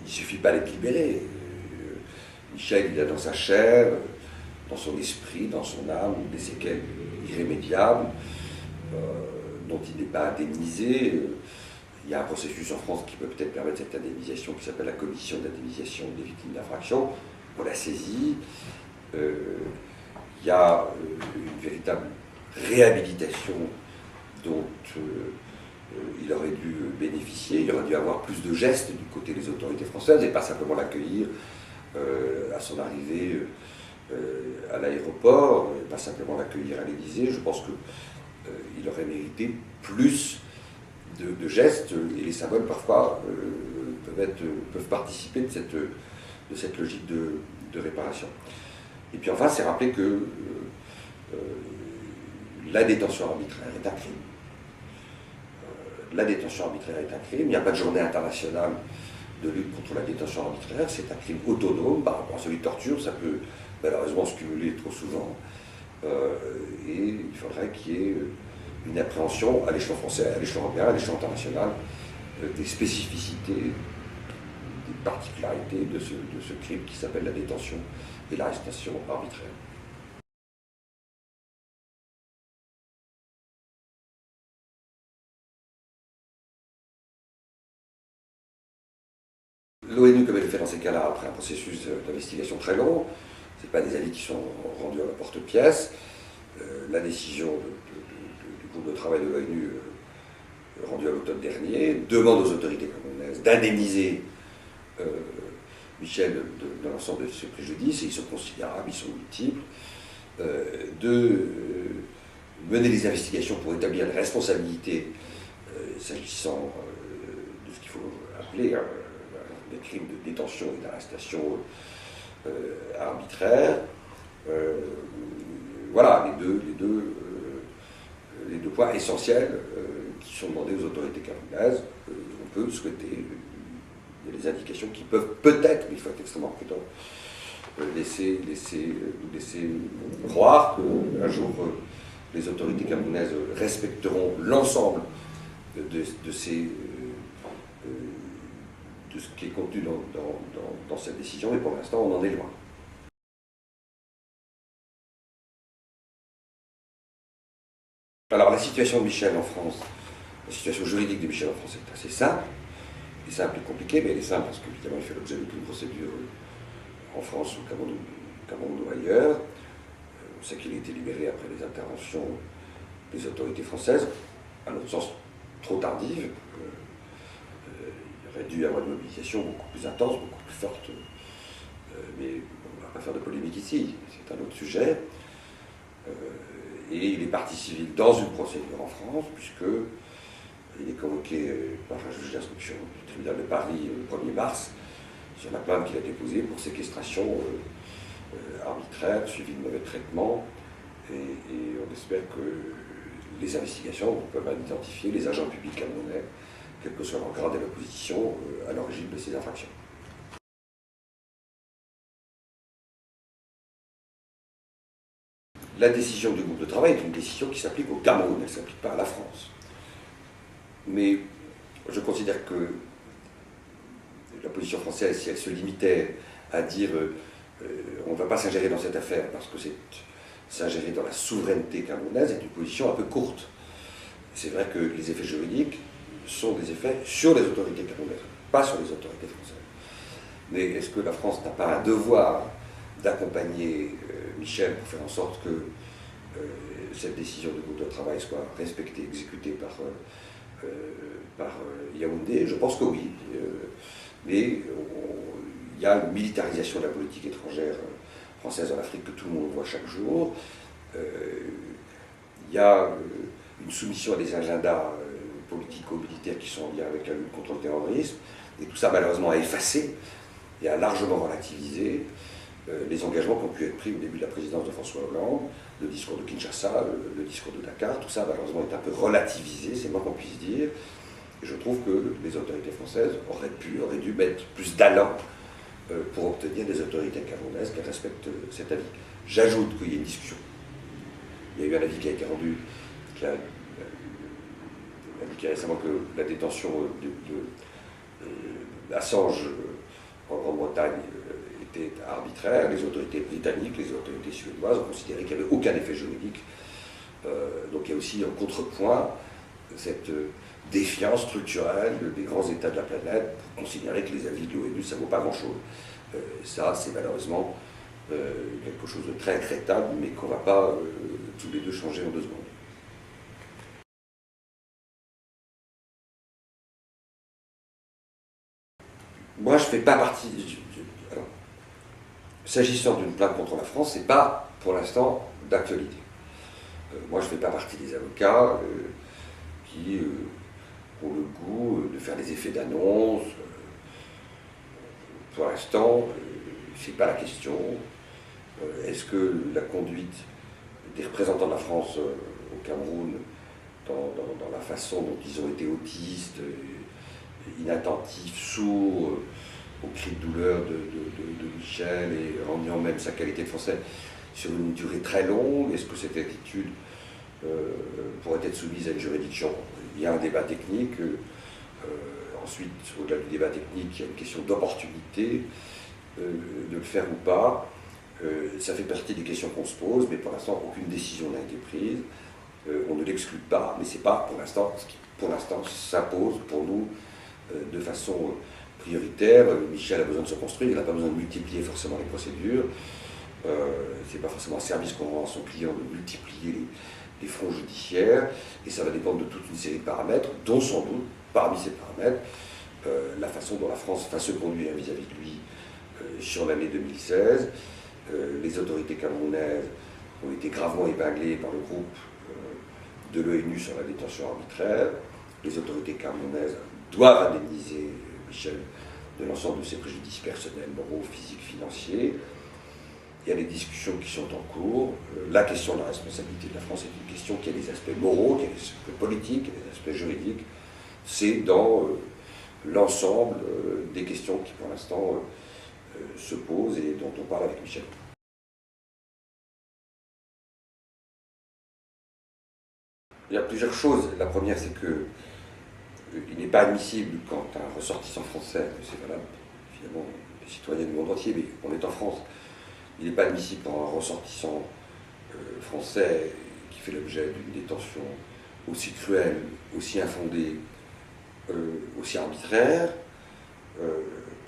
il ne suffit pas d'être libéré. Michel, il a dans sa chair, dans son esprit, dans son âme, des séquelles irrémédiables, dont il n'est pas indemnisé. Il y a un processus en France qui peut peut-être permettre cette indemnisation, qui s'appelle la commission d'indemnisation des victimes d'infraction. On l'a saisi. Il y a une véritable réhabilitation dont il aurait dû bénéficier. Il aurait dû avoir plus de gestes du côté des autorités françaises et pas simplement l'accueillir à son arrivée à l'aéroport, et pas simplement l'accueillir à l'Élysée. Je pense qu'il aurait mérité plus de gestes, et les symboles parfois peuvent participer de cette logique de réparation. Et puis enfin, c'est rappeler que la détention arbitraire est un crime. La détention arbitraire est un crime. Il n'y a pas de journée internationale de lutte contre la détention arbitraire. C'est un crime autonome par rapport à celui de torture. Ça peut malheureusement se cumuler trop souvent. Et il faudrait qu'il y ait une appréhension à l'échelon français, à l'échelon européen, à l'échelon international, des spécificités, des particularités de ce crime qui s'appelle la détention et l'arrestation arbitraire. L'ONU, comme elle le fait dans ces cas-là, après un processus d'investigation très long, ce n'est pas des avis qui sont rendus à la porte-pièce. La décision du groupe de travail de l'ONU, rendue à l'automne dernier, demande aux autorités camerounaises d'indemniser Michel de l'ensemble de ce préjudice, et ils sont considérables, ils sont multiples, de mener des investigations pour établir les responsabilités s'agissant de ce qu'il faut appeler des crimes de détention et d'arrestation arbitraire. Voilà les deux points essentiels qui sont demandés aux autorités camerounaises. On peut souhaiter, il y a des indications qui peuvent peut-être, mais il faut être extrêmement prudent, laisser croire qu'un jour les autorités camerounaises respecteront l'ensemble de ce qui est contenu dans cette décision, et pour l'instant on en est loin. Alors la situation de Michel en France, la situation juridique de Michel en France est assez simple. Elle est simple et compliquée, mais elle est simple parce qu'évidemment il fait l'objet d'aucune procédure en France, au Cameroun ou ailleurs. On sait qu'il a été libéré après les interventions des autorités françaises, à notre sens trop tardives. Il aurait dû y avoir une mobilisation beaucoup plus intense, beaucoup plus forte, mais on ne va pas faire de polémique ici, c'est un autre sujet. Et il est partie civile dans une procédure en France, puisqu'il est convoqué par un juge d'instruction du tribunal de Paris le 1er mars sur la plainte qu'il a déposée pour séquestration arbitraire, suivie de mauvais traitement. Et on espère que les investigations peuvent identifier les agents publics camerounais, quel que soit leur grade de l'opposition, à l'origine de ces infractions. La décision du groupe de travail est une décision qui s'applique au Cameroun, elle ne s'applique pas à la France. Mais je considère que la position française, si elle se limitait à dire on ne va pas s'ingérer dans cette affaire parce que c'est s'ingérer dans la souveraineté camerounaise, est une position un peu courte. C'est vrai que les effets juridiques sont des effets sur les autorités camerounaises, pas sur les autorités françaises. Mais est-ce que la France n'a pas un devoir d'accompagner Michel pour faire en sorte que cette décision du groupe de travail soit respectée, exécutée par Yaoundé? Je pense que oui. Mais il y a une militarisation de la politique étrangère française en Afrique que tout le monde voit chaque jour. Il y a une soumission à des agendas politico-militaires qui sont en lien avec la lutte contre le terrorisme. Et tout ça, malheureusement, a effacé et a largement relativisé les engagements qui ont pu être pris au début de la présidence de François Hollande, le discours de Kinshasa, le discours de Dakar. Tout ça, malheureusement, est un peu relativisé, c'est moins qu'on puisse dire. Et je trouve que les autorités françaises auraient dû mettre plus d'allant pour obtenir des autorités camerounaises qui respectent cet avis. J'ajoute qu'il y a une discussion. Il y a eu un avis qui a été rendu, qui a indiqué récemment que la détention d'Assange en Grande-Bretagne était arbitraire. Les autorités britanniques, les autorités suédoises ont considéré qu'il n'y avait aucun effet juridique. Donc il y a aussi en contrepoint cette défiance structurelle des grands États de la planète pour considérer que les avis de l'ONU, ça ne vaut pas grand-chose. Ça, c'est malheureusement quelque chose de très regrettable, mais qu'on ne va pas tous les deux changer en 2 secondes. Moi, je ne fais pas partie. S'agissant d'une plainte contre la France, ce n'est pas pour l'instant d'actualité. Moi, je ne fais pas partie des avocats qui ont le goût de faire des effets d'annonce. Pour l'instant, ce n'est pas la question. Est-ce que la conduite des représentants de la France au Cameroun, dans la façon dont ils ont été autistes, inattentifs, sourds aux cris de douleur de Michel et en niant même sa qualité de français sur une durée très longue, est-ce que cette attitude pourrait être soumise à une juridiction? Il y a un débat technique. Ensuite, au-delà du débat technique, il y a une question d'opportunité de le faire ou pas. Ça fait partie des questions qu'on se pose, mais pour l'instant, aucune décision n'a été prise. On ne l'exclut pas, mais ce n'est pas pour l'instant ce qui, pour l'instant, s'impose pour nous de façon prioritaire. Michel a besoin de se construire, il n'a pas besoin de multiplier forcément les procédures. Ce n'est pas forcément un service qu'on rend à son client de multiplier les fronts judiciaires, et ça va dépendre de toute une série de paramètres, dont sans doute, parmi ces paramètres, la façon dont la France va se conduire vis-à-vis de lui sur l'année 2016. Les autorités camerounaises ont été gravement épinglées par le groupe de l'ONU sur la détention arbitraire. Les autorités camerounaises doivent indemniser Michel de l'ensemble de ses préjudices personnels, moraux, physiques, financiers. Il y a des discussions qui sont en cours. La question de la responsabilité de la France est une question qui a des aspects moraux, qui a des aspects politiques, qui a des aspects juridiques. C'est dans l'ensemble des questions qui, pour l'instant, se posent et dont on parle avec Michel. Il y a plusieurs choses. La première, c'est que il n'est pas admissible quand un ressortissant français, c'est valable finalement des citoyens du monde entier, mais on est en France, il n'est pas admissible quand un ressortissant français qui fait l'objet d'une détention aussi cruelle, aussi infondée, aussi arbitraire,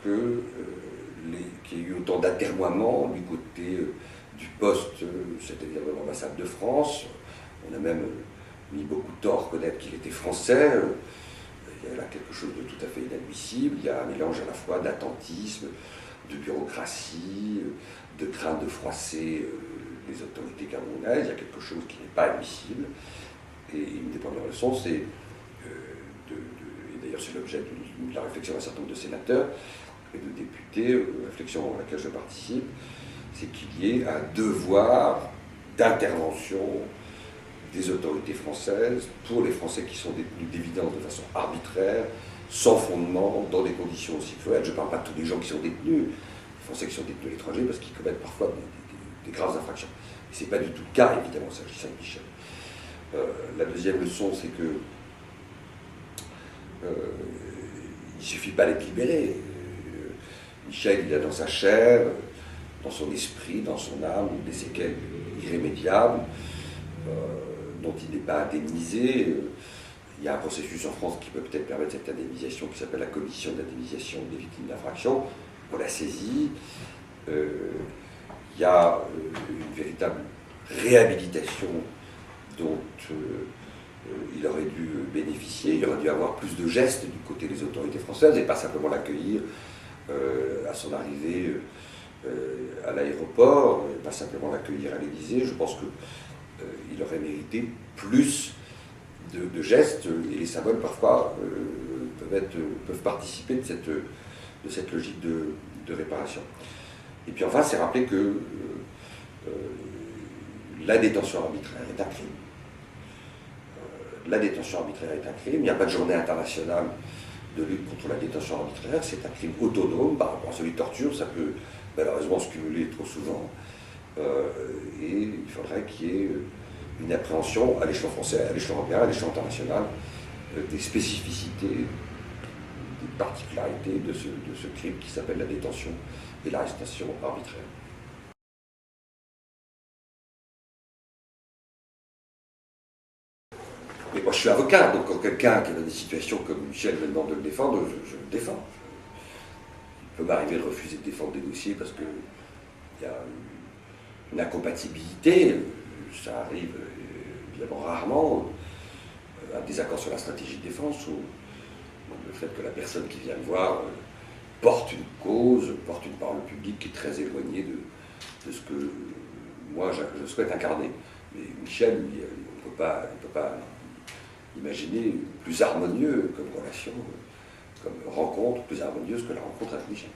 qu'il y ait eu autant d'atermoiements du côté du poste, c'est-à-dire de l'ambassade de France. On a même mis beaucoup de temps à reconnaître qu'il était français. Il y a là quelque chose de tout à fait inadmissible. Il y a un mélange à la fois d'attentisme, de bureaucratie, de crainte de froisser les autorités camerounaises. Il y a quelque chose qui n'est pas admissible. Et une des premières leçons, c'est, et d'ailleurs c'est l'objet de la réflexion d'un certain nombre de sénateurs et de députés, réflexion à laquelle je participe, c'est qu'il y ait un devoir d'intervention des autorités françaises pour les Français qui sont détenus d'évidence de façon arbitraire, sans fondement, dans des conditions aussi cruelles. Je ne parle pas de tous les gens qui sont détenus, les Français qui sont détenus à l'étranger parce qu'ils commettent parfois des graves infractions. Et ce n'est pas du tout le cas, évidemment, s'agissant de Michel. La deuxième leçon, c'est que il ne suffit pas d'être libéré. Michel, il a dans sa chair, dans son esprit, dans son âme, des séquelles irrémédiables, dont il n'est pas indemnisé. Il y a un processus en France qui peut peut-être permettre cette indemnisation, qui s'appelle la commission d'indemnisation des victimes d'infractions. On l'a saisie. Il y a une véritable réhabilitation dont il aurait dû bénéficier. Il aurait dû avoir plus de gestes du côté des autorités françaises et pas simplement l'accueillir à son arrivée à l'aéroport, pas simplement l'accueillir à l'Élysée. Je pense qu'il aurait mérité plus de gestes, et les symboles parfois peuvent participer de cette logique de réparation. Et puis enfin, c'est rappeler que la détention arbitraire est un crime. La détention arbitraire est un crime. Il n'y a pas de journée internationale de lutte contre la détention arbitraire. C'est un crime autonome par rapport à celui de torture. Ça peut malheureusement se cumuler trop souvent. Et il faudrait qu'il y ait une appréhension à l'échelon français, à l'échelon européen, à l'échelon international, des spécificités particularité de ce crime qui s'appelle la détention et l'arrestation arbitraire. Mais moi je suis avocat, donc quand quelqu'un qui est dans des situations comme Michel me demande de le défendre, je le défends. Il peut m'arriver de refuser de défendre des dossiers parce qu'il y a une incompatibilité, ça arrive évidemment rarement, un désaccord sur la stratégie de défense, ou le fait que la personne qui vient me voir porte une cause, porte une parole publique qui est très éloignée de ce que moi je souhaite incarner. Mais Michel, on ne peut pas imaginer plus harmonieux comme relation, comme rencontre, plus harmonieuse que la rencontre avec Michel.